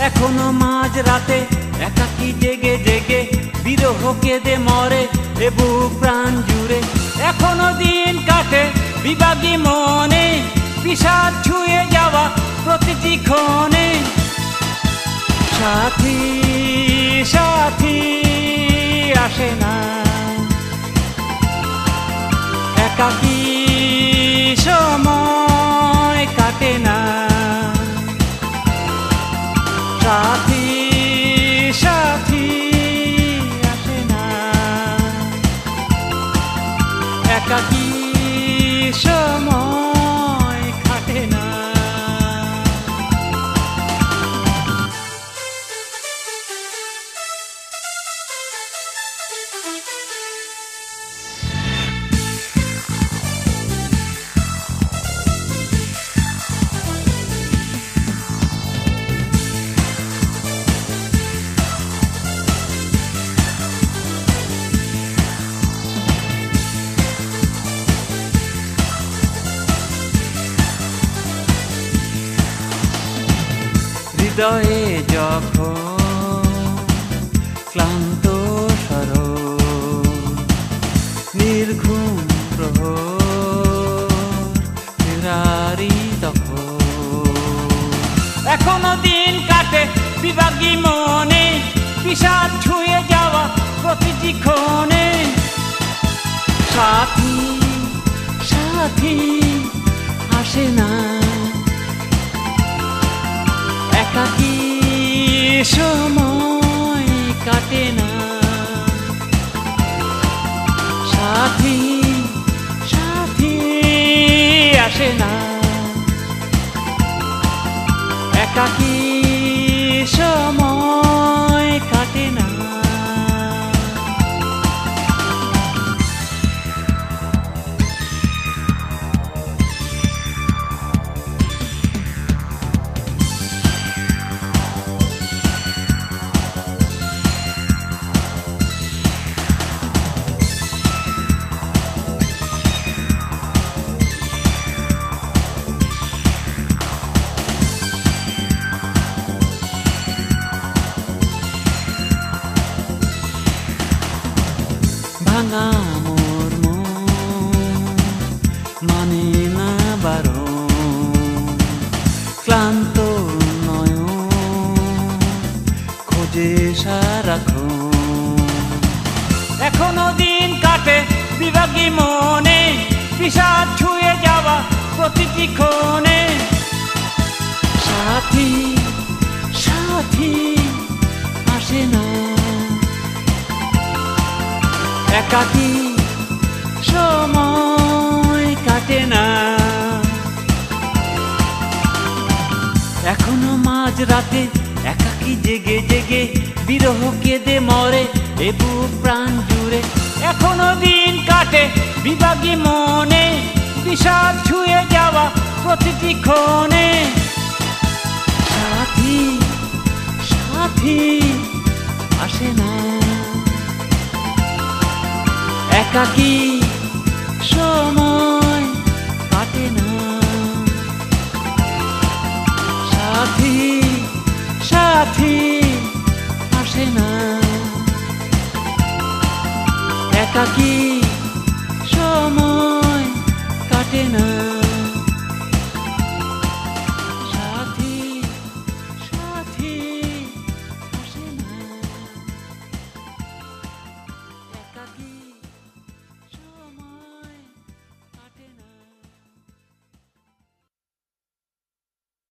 এখনো মাঝ রাতে একাকি জেগে জেগে বিরহ কেঁদে মরে এ বুক প্রাণ জুড়ে। এখনো দিন কাটে বিভাগী মনে, বিষাদ ছুঁয়ে যাওয়া প্রতিটি ক্ষণে। সাথী সাথী আসে না, একাকী সময় কাটে না। সাথী সাথী আসে না, একাকী সময় কাটে না। হৃদয়ে যখন ক্লান্ত স্মরণ, নির্ঘুম প্রহর ফেরারি তখন। এখনো দিন কাটে বিভাগী মনে, বিষাদ ছুঁয়ে যাওয়া প্রতিটি ক্ষণে। সাথী সাথী আসে না, একাকী সময় কাটে না। সাথী সাথী আসে না, একাকী সময় কাটে না। ভাঙা মোর মন মানে না বারণ, ক্লান্ত নয়ন খোঁজে সারাক্ষণ। এখনো দিন কাটে বিভাগী মনে, বিষাদ ছুঁয়ে যাওয়া প্রতিটি ক্ষণে। সাথী সাথী আসে না, একাকী সময় কাটে না। এখনো মাঝ রাতে একাকী জেগে জেগে বিরহ কেঁদে মরে এ বুক প্রাণ জুড়ে। এখনো দিন কাটে বিভাগী মনে, বিষাদ ছুঁয়ে যাওয়া প্রতিটি ক্ষণে। সাথী সাথী আসে না, একাকী সময় কাটে না। সাথী সাথী আসে না, একাকী